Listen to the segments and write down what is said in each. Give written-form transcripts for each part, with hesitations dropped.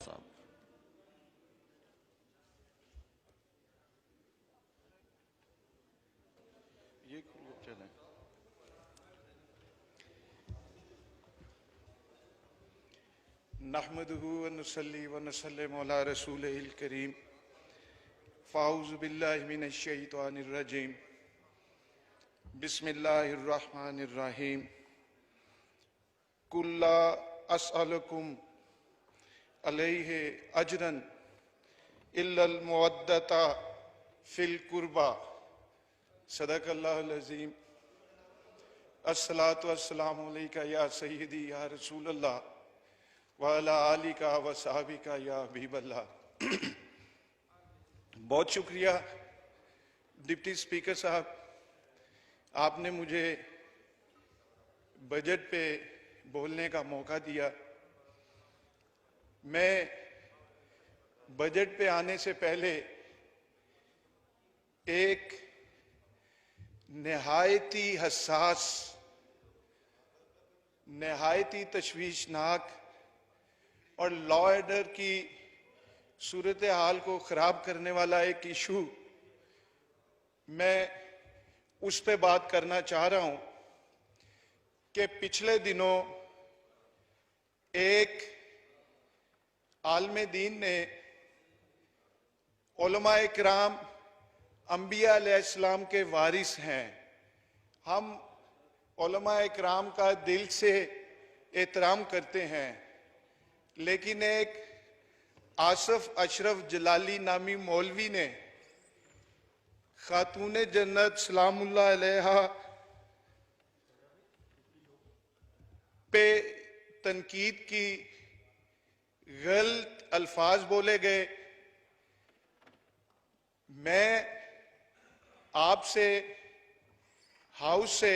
साहब। ये चलें। नहमदुहु व नसल्ली व नसल्लिमु अला रसूलिहिल करीम। फ़ाऊज़ु बिल्लाहि मिनश शैतानिर रजीम। बिस्मिल्लाहिर रहमानिर रहीम। कुल ला अस्अलुकुम अलैहि अजरन इल्लल मुवद्दता फिल कुर्बा। सदक़ल्लाहुल अज़ीम। अस्सलातु वस्सलामु अलैका या सय्यदी या रसूलल्लाह व अला आलिका व सहाबिका या हबीबल्लाह। बहुत शुक्रिया डिप्टी स्पीकर साहब, आपने मुझे बजट पे बोलने का मौका दिया। मैं बजट पे आने से पहले एक नहायती हसास, नहायती तशवीशनाक और लॉ ऑर्डर की सूरत हाल को खराब करने वाला एक इशू, मैं उस पे बात करना चाह रहा हूं कि पिछले दिनों एक आलमे दीन ने उलमा इकराम अंबिया अलैहिस्सलाम के वारिस हैं। हम उलमा इकराम का दिल से एहतराम करते हैं, लेकिन एक आसफ अशरफ जलाली नामी मौलवी ने खातून जन्नत सलामुल्लाह अलैहा पे तनकीद की, गलत अल्फाज बोले गए। मैं आपसे, हाउस से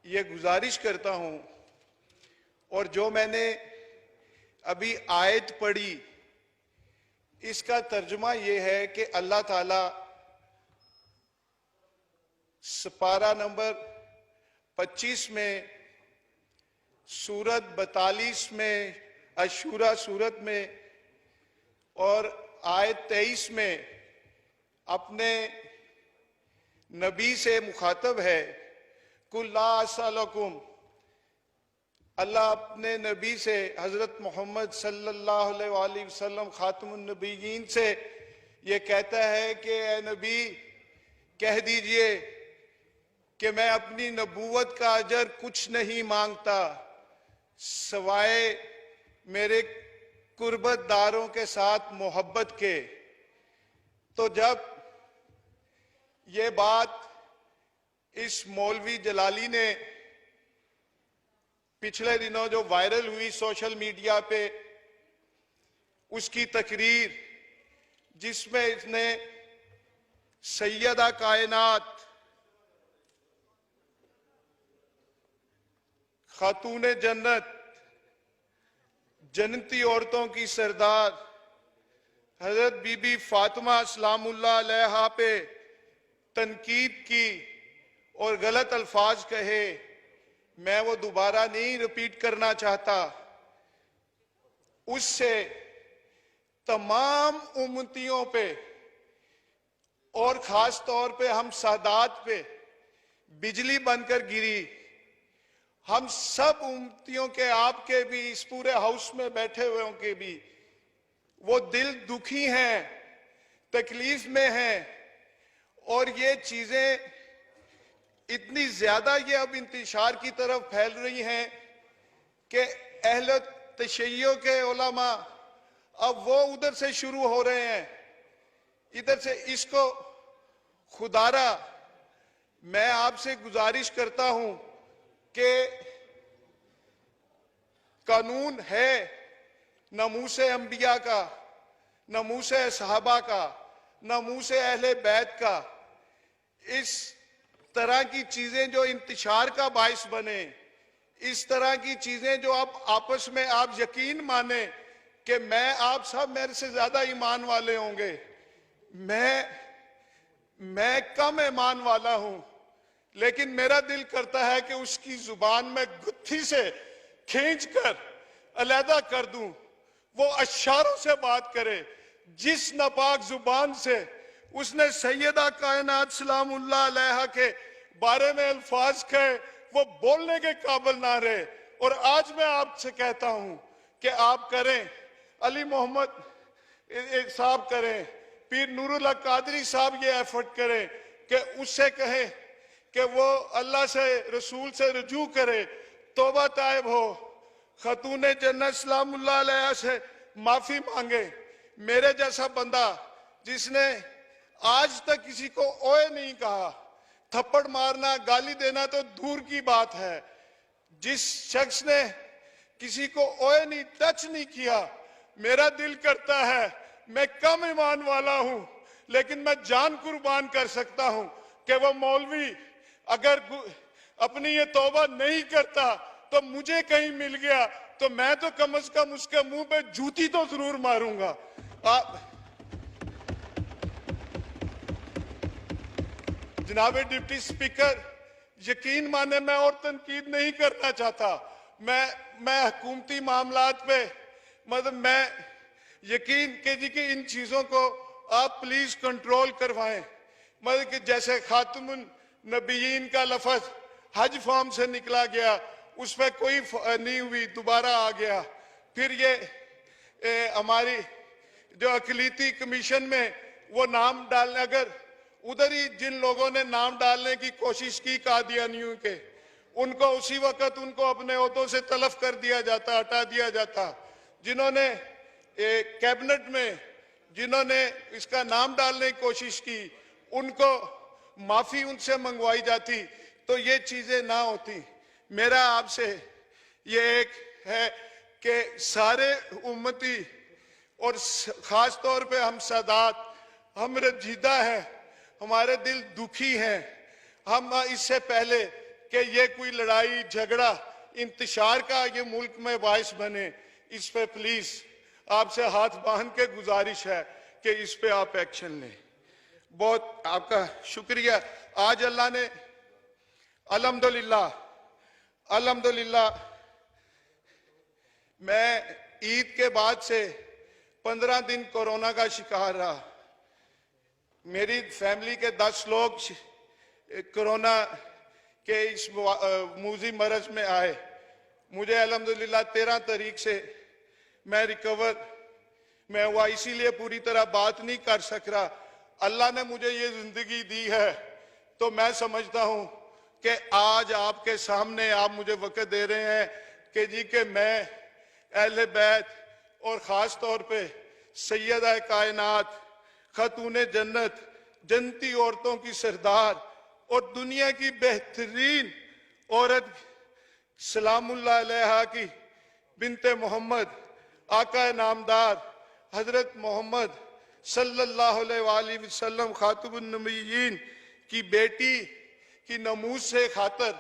ये गुजारिश करता हूं, और जो मैंने अभी आयत पढ़ी इसका तर्जुमा ये है कि अल्लाह ताला सपारा नंबर 25 में, सूरत 42 में, अशूरा सूरत में और आयत 23 में अपने नबी से मुखातब है। कुल ला अस्अलुकुम, अल्लाह अपने नबी से, हजरत मोहम्मद सल्लल्लाहु अलैहि वसल्लम खातमुन नबीयीन से ये कहता है कि ए नबी, कह दीजिए कि मैं अपनी नबूवत का अजर कुछ नहीं मांगता सवाए मेरे कुर्बतदारों के साथ मोहब्बत के। तो जब ये बात इस मौलवी जलाली ने पिछले दिनों जो वायरल हुई सोशल मीडिया पे, उसकी तकरीर जिसमें इसने सैयदा कायनात खातून जन्नत, जन्नती औरतों की सरदार हजरत बीबी फातिमा सलामुल्लाह अलैहा पे तनकीद की और गलत अल्फाज कहे, मैं वो दोबारा नहीं रिपीट करना चाहता। उससे तमाम उम्मतियों पे और खास तौर पे हम सादात पे बिजली बनकर गिरी। हम सब उम्मतियों के, आपके भी, इस पूरे हाउस में बैठे हुए के भी वो दिल दुखी हैं, तकलीफ में हैं, और ये चीजें इतनी ज्यादा ये अब इंतशार की तरफ फैल रही हैं कि अहले तशय्यो के उलमा अब वो उधर से शुरू हो रहे हैं, इधर से। इसको खुदारा मैं आपसे गुजारिश करता हूं कि कानून है नमूसे अंबिया का, नमूसे सहाबा का, नमूसे अहले बैत का, इस तरह की चीजें जो इंतशार का बाइस बने, इस तरह की चीजें जो आप आपस में आप यकीन माने कि मैं, आप सब मेरे से ज्यादा ईमान वाले होंगे, मैं कम ईमान वाला हूं, लेकिन मेरा दिल करता है कि उसकी जुबान में गुत्थी से खींचकर अलहदा कर दूं, वो अशारों से बात करे। जिस नापाक जुबान से उसने सैयदा कायनात सलामुल्लाह अलैहा के बारे में अल्फाज कहे, वो बोलने के काबिल ना रहे। और आज मैं आपसे कहता हूं कि आप करें, अली मोहम्मद साहब करें, पीर नूरुल्लाह कादरी साहब ये एफर्ट करें कि उससे कहें कि वो अल्लाह से, रसूल से रुजू करे, तौबा तायब हो, खतून जन्नत सलामुल्लाह अलैहा से माफी मांगे। मेरे जैसा बंदा जिसने आज तक किसी को ओए नहीं कहा, थप्पड़ मारना, गाली देना तो दूर की बात है, जिस शख्स ने किसी को ओए नहीं, टच नहीं किया, मेरा दिल करता है, मैं कम ईमान वाला हूं लेकिन मैं जान कुर्बान कर सकता हूं कि वो मौलवी अगर अपनी ये तौबा नहीं करता तो मुझे कहीं मिल गया तो मैं तो कम से कम उसके मुंह पे जूती तो जरूर मारूंगा। जनाब डिप्टी स्पीकर, यकीन माने मैं और तनकीद नहीं करना चाहता, मैं हुकूमती मामलात पे मतलब मैं यकीन के जी कि इन चीजों को आप प्लीज कंट्रोल करवाएं। मतलब कि जैसे खातमुन नबीयीन का लफ्ज हज फॉर्म से निकला गया, उस पर कोई नहीं हुई, दोबारा आ गया। फिर ये हमारी जो अकलीती कमीशन में वो नाम डालने, अगर उधर ही जिन लोगों ने नाम डालने की कोशिश की कादियानियों के, उनको उसी वक्त उनको अपने ओहदों से तलफ कर दिया जाता, हटा दिया जाता। जिन्होंने कैबिनेट में जिन्होंने इसका नाम डालने की कोशिश की, उनको माफी उनसे मंगवाई जाती तो ये चीजें ना होती। मेरा आपसे ये एक है कि सारे उम्मती और खास तौर पे हम सादात, हम रंजीदा हैं, हमारे दिल दुखी हैं। हम इससे पहले कि ये कोई लड़ाई झगड़ा इंतशार का ये मुल्क में बायस बने, इस पे प्लीज आपसे हाथ बांध के गुजारिश है कि इस पे आप एक्शन लें। बहुत आपका शुक्रिया। आज अल्लाह ने अल्हम्दुलिल्लाह मैं ईद के बाद से 15 दिन कोरोना का शिकार रहा। मेरी फैमिली के 10 लोग कोरोना के इस मूजी मरज में आए। मुझे अल्हम्दुलिल्लाह 13 तारीख से मैं रिकवर मैं हुआ, इसीलिए पूरी तरह बात नहीं कर सक रहा। अल्लाह ने मुझे ये जिंदगी दी है तो मैं समझता हूं कि आज आपके सामने आप मुझे वक़्त दे रहे हैं कि जी कि मैं अहले बैत और ख़ास तौर पे सैयदा कायनात, खतून जन्नत, जन्नती औरतों की सरदार और दुनिया की बेहतरीन औरत सलामुल्लाह अलैहा की बिनते मोहम्मद, आका नामदार हजरत मोहम्मद सल्लल्लाहु अलैहि वसल्लम खातमुन नबिय्यीन की बेटी की नमूज से खातर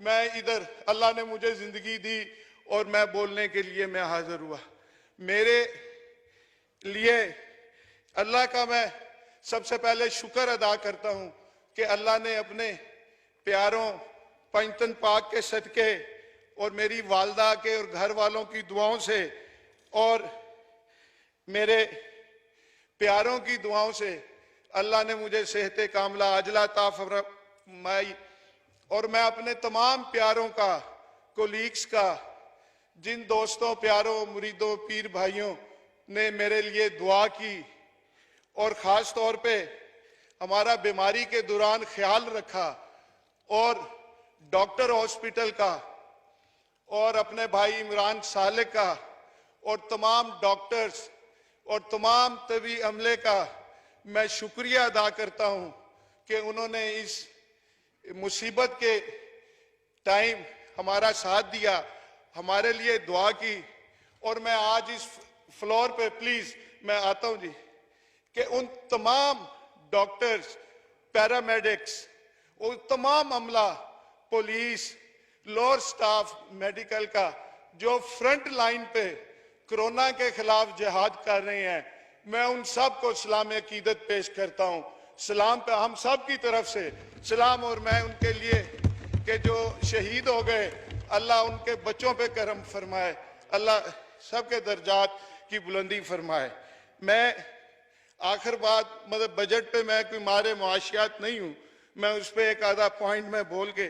मैं इधर, अल्लाह ने मुझे जिंदगी दी और मैं बोलने के लिए मैं हाजिर हुआ। मेरे लिए अल्लाह का मैं सबसे पहले शुक्र अदा करता हूं कि अल्लाह ने अपने प्यारों पंजतन पाक के सदके और मेरी वालदा के और घर वालों की दुआओं से और मेरे प्यारों की दुआओं से अल्लाह ने मुझे सेहत कामला अजला अता फरमाई। और मैं अपने तमाम प्यारों का, कोलीग्स का, जिन दोस्तों, प्यारों, मुरीदों, पीर भाइयों ने मेरे लिए दुआ की और ख़ास तौर पे हमारा बीमारी के दौरान ख्याल रखा, और डॉक्टर हॉस्पिटल का और अपने भाई इमरान साले का और तमाम डॉक्टर्स और तमाम तबी अमले का मैं शुक्रिया अदा करता हूं कि उन्होंने इस मुसीबत के टाइम हमारा साथ दिया, हमारे लिए दुआ की। और मैं आज इस फ्लोर पे प्लीज मैं आता हूं जी कि उन तमाम डॉक्टर्स, पैरामेडिक्स, वो तमाम अमला, पुलिस, लोअर स्टाफ मेडिकल का जो फ्रंट लाइन पे कोरोना के खिलाफ जिहाद कर रहे हैं, मैं उन सब को सलाम अकीदत पेश करता हूं। सलाम पे हम सब की तरफ से सलाम। और मैं उनके लिए कि जो शहीद हो गए, अल्लाह उनके बच्चों पे करम फरमाए, अल्लाह सबके दर्जात की की बुलंदी फरमाए। मैं आखिर बात मतलब बजट पे मैं कोई मारे मुआशियात नहीं हूं, मैं उस पर एक आधा पॉइंट में बोल के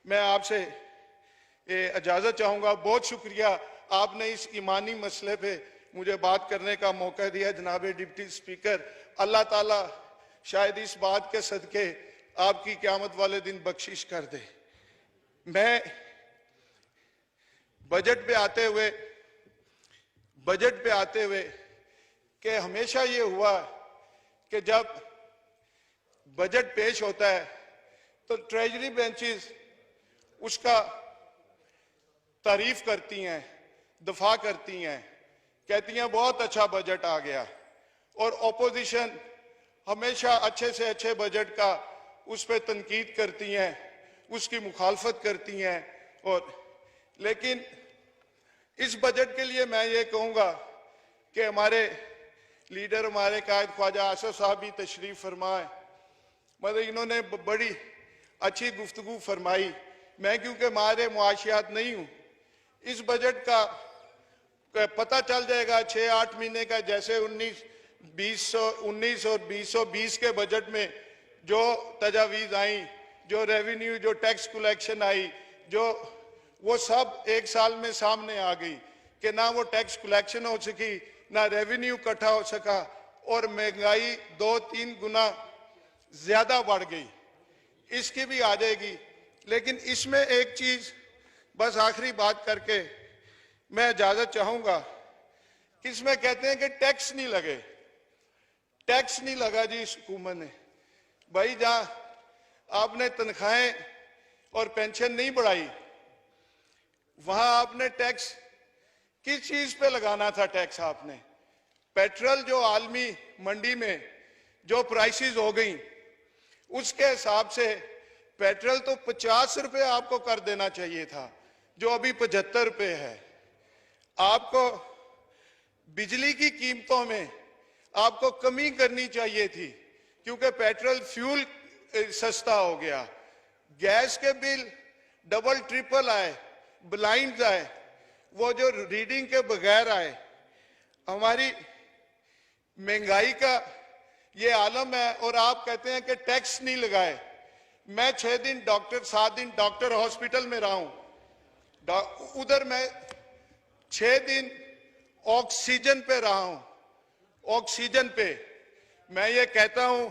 मैं आपसे इजाजत चाहूंगा। बहुत शुक्रिया, आपने इस ईमानी मसले पे मुझे बात करने का मौका दिया। जनाब डिप्टी स्पीकर, अल्लाह ताला शायद इस बात के सदके आपकी क़यामत वाले दिन बख्शिश कर दे। मैं बजट पे आते हुए कि हमेशा ये हुआ कि जब बजट पेश होता है तो ट्रेजरी बेंचेस उसका तारीफ करती हैं, दफा करती हैं, कहती हैं बहुत अच्छा बजट आ गया, और ओपोजिशन हमेशा अच्छे से अच्छे बजट का उस पर तनकीद करती हैं, उसकी मुखालफत करती हैं। और लेकिन इस बजट के लिए मैं ये कहूँगा कि हमारे लीडर, हमारे कायद ख्वाजा आसिफ साहब भी तशरीफ फरमाए, मतलब इन्होंने बड़ी अच्छी गुफ्तगू फरमाई। मैं क्योंकि मारे मुआशियात नहीं हूँ, इस बजट का पता चल जाएगा 6-8 महीने का, जैसे 19 और 2020 के बजट में जो तजावीज़ आई, जो रेवेन्यू, जो टैक्स कलेक्शन आई, जो वो सब एक साल में सामने आ गई कि ना वो टैक्स कलेक्शन हो सकी, ना रेवेन्यू इकट्ठा हो सका, और महंगाई 2-3 गुना ज्यादा बढ़ गई। इसकी भी आ जाएगी। लेकिन इसमें एक चीज बस आखिरी बात करके मैं इजाजत चाहूंगा कि इसमें कहते हैं कि टैक्स नहीं लगे। टैक्स नहीं लगा जी इस हुकूमत ने। भाई जहां आपने तनख्वाहें और पेंशन नहीं बढ़ाई, वहां आपने टैक्स किस चीज पे लगाना था? टैक्स आपने पेट्रोल जो आलमी मंडी में जो प्राइसेस हो गई, उसके हिसाब से पेट्रोल तो 50 रुपए आपको कर देना चाहिए था, जो अभी 75 रुपए है। आपको बिजली की कीमतों में आपको कमी करनी चाहिए थी, क्योंकि पेट्रोल फ्यूल सस्ता हो गया। गैस के बिल डबल ट्रिपल आए, ब्लाइंड आए, वो जो रीडिंग के बगैर आए। हमारी महंगाई का ये आलम है, और आप कहते हैं कि टैक्स नहीं लगाए। मैं 6 दिन डॉक्टर, 7 दिन डॉक्टर हॉस्पिटल में रहा हूं, उधर मैं 6 दिन ऑक्सीजन पे रहा हूं। ऑक्सीजन पे मैं ये कहता हूं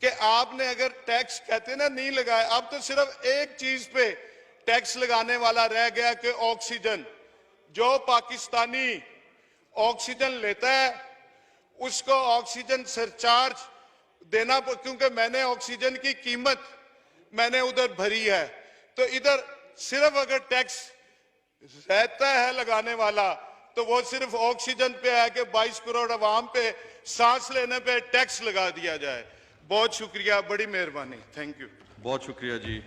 कि आपने अगर टैक्स कहते ना नहीं लगाए, अब तो सिर्फ एक चीज पे टैक्स लगाने वाला रह गया कि ऑक्सीजन। जो पाकिस्तानी ऑक्सीजन लेता है उसको ऑक्सीजन सरचार्ज देना, क्योंकि मैंने ऑक्सीजन की कीमत मैंने उधर भरी है। तो इधर सिर्फ अगर टैक्स रहता है लगाने वाला तो वो सिर्फ ऑक्सीजन पे है कि 22 करोड़ अवाम पे सांस लेने पे टैक्स लगा दिया जाए। बहुत शुक्रिया, बड़ी मेहरबानी, थैंक यू। बहुत शुक्रिया जी।